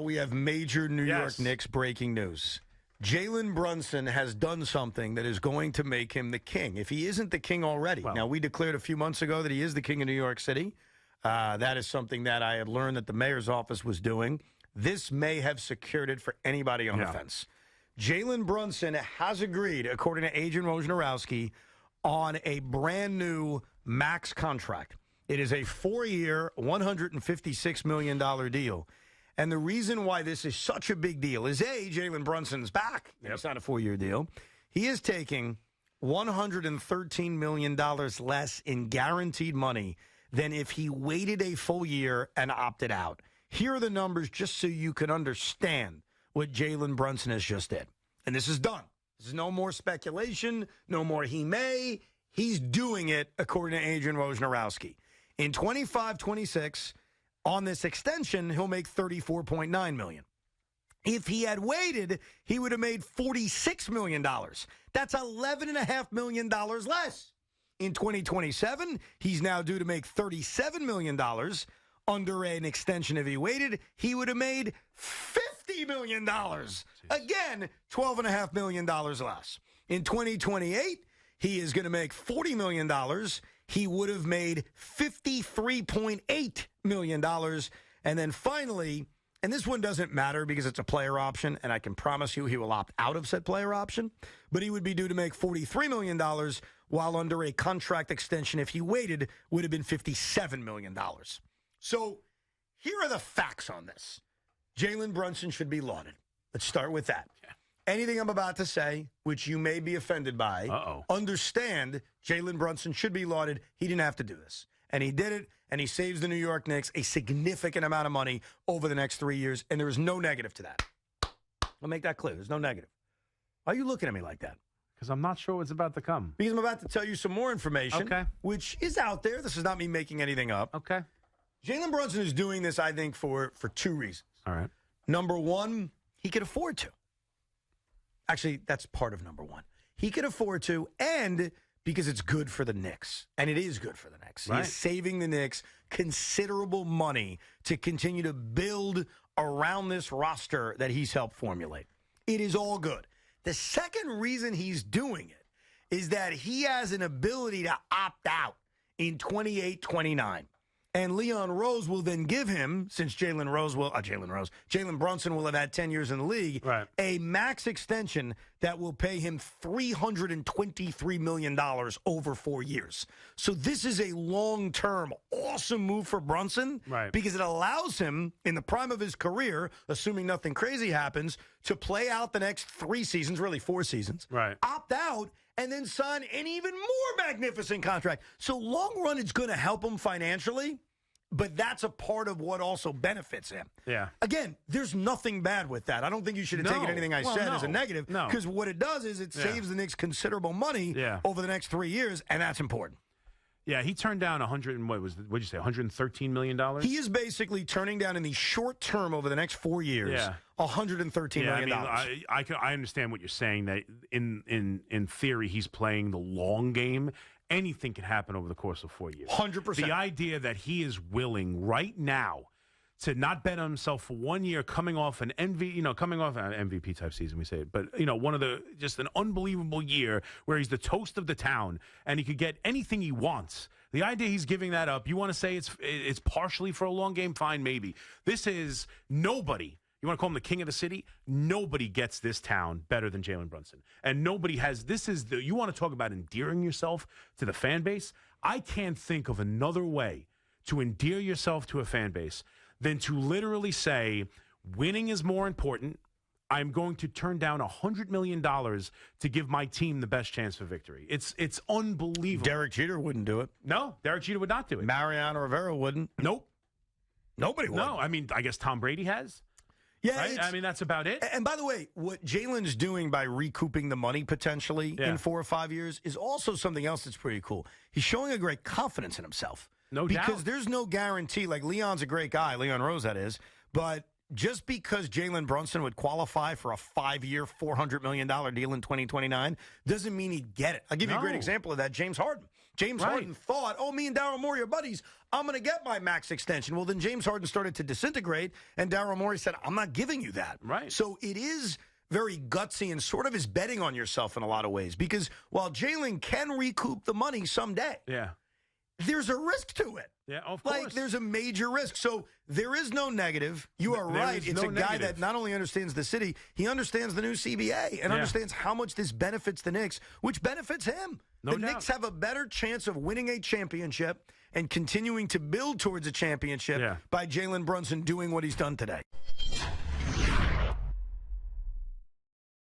We have major New York Knicks breaking news. Jalen Brunson has done something that is going to make him the king, if he isn't the king already. Now, we declared a few months ago that he is the king of New York City. That is something that I had learned that the mayor's office was doing. This may have secured it for anybody on the fence. Jalen Brunson has agreed, according to agent Wojnarowski, on a brand-new max contract. It is a 4-year, $156 million deal. And the reason why this is such a big deal is, Jalen Brunson's back. It's not a 4-year deal. He is taking $113 million less in guaranteed money than if he waited a full year and opted out. Here are the numbers just so you can understand what Jalen Brunson has just did. And this is done. This is no more speculation, no more he may. He's doing it, according to agent Wojnarowski. In 25-26, on this extension, he'll make $34.9 million. If he had waited, he would have made $46 million. That's $11.5 million less. In 2027, he's now due to make $37 million. Under an extension, if he waited, he would have made $50 million. Again, $12.5 million less. In 2028, he is going to make $40 million. He would have made $53.8 million. And then finally, and this one doesn't matter because it's a player option, and I can promise you he will opt out of said player option, but he would be due to make $43 million, while under a contract extension, if he waited, would have been $57 million. So here are the facts on this. Jalen Brunson should be lauded. Let's start with that. Yeah. Anything I'm about to say, which you may be offended by, understand Jalen Brunson should be lauded. He didn't have to do this. And he did it, and he saves the New York Knicks a significant amount of money over the next 3 years, and there is no negative to that. I'll make that clear. There's no negative. Why are you looking at me like that? Because I'm not sure what's about to come. Because I'm about to tell you some more information, which is out there. This is not me making anything up. Okay. Jalen Brunson is doing this, I think, for two reasons. All right. Number one, he could afford to. Actually, that's part of number one. He could afford to, and because it's good for the Knicks. And it is good for the Knicks. Right. He's saving the Knicks considerable money to continue to build around this roster that he's helped formulate. It is all good. The second reason he's doing it is that he has an ability to opt out in 28-29. And Leon Rose will then give him, since Jalen Brunson will have had 10 years in the league, a max extension that will pay him $323 million over 4 years. So this is a long-term, awesome move for Brunson because it allows him, in the prime of his career, assuming nothing crazy happens, to play out the next 3 seasons, really 4 seasons, opt out, and then sign an even more magnificent contract. So long run, it's going to help him financially, but that's a part of what also benefits him. Yeah. Again, there's nothing bad with that. I don't think you should have taken anything I said as a negative, because what it does is it saves the Knicks considerable money over the next 3 years, and that's important. Yeah, he turned down $113 million? He is basically turning down in the short term over the next 4 years $113 million. I understand what you're saying, that in theory he's playing the long game. Anything can happen over the course of 4 years. 100%. The idea that he is willing right now to not bet on himself for 1 year, coming off an MVP type season, we say it, but just an unbelievable year where he's the toast of the town and he could get anything he wants. The idea he's giving that up, you want to say it's partially for a long game? Fine, maybe. This is nobody. You want to call him the king of the city? Nobody gets this town better than Jalen Brunson. And nobody has, you want to talk about endearing yourself to the fan base? I can't think of another way to endear yourself to a fan base than to literally say, winning is more important. I'm going to turn down $100 million to give my team the best chance for victory. It's unbelievable. Derek Jeter wouldn't do it. No, Derek Jeter would not do it. Mariano Rivera wouldn't. Nope. Nobody would. No, I mean, I guess Tom Brady has. Yeah, right? I mean, that's about it. And by the way, what Jalen's doing by recouping the money potentially in 4 or 5 years is also something else that's pretty cool. He's showing a great confidence in himself. No doubt. Because there's no guarantee. Like, Leon's a great guy, Leon Rose, that is. But just because Jalen Brunson would qualify for a 5-year, $400 million deal in 2029 doesn't mean he'd get it. I'll give you a great example of that. James Harden. James Harden thought, oh, me and Daryl Morey are buddies. I'm going to get my max extension. Well, then James Harden started to disintegrate, and Daryl Morey said, I'm not giving you that. Right. So it is very gutsy and sort of is betting on yourself in a lot of ways. Because while Jalen can recoup the money someday, there's a risk to it. Yeah, of course. Like, there's a major risk. So there is no negative. You are right. It's a guy that not only understands the city, he understands the new CBA and understands how much this benefits the Knicks, which benefits him. The Knicks have a better chance of winning a championship and continuing to build towards a championship by Jalen Brunson doing what he's done today.